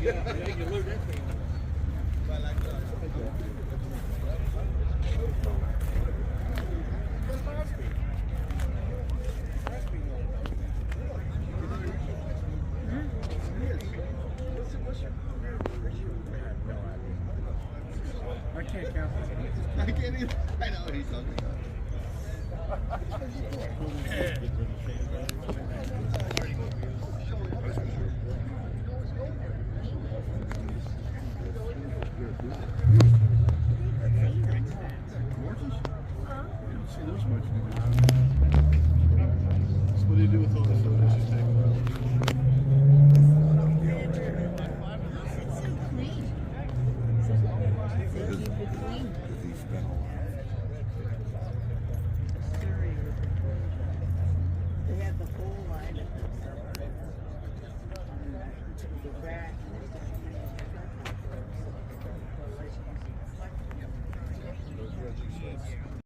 I can't count this. I can't even. I know what he's talking What do you do with all the photos you take? They had the whole line of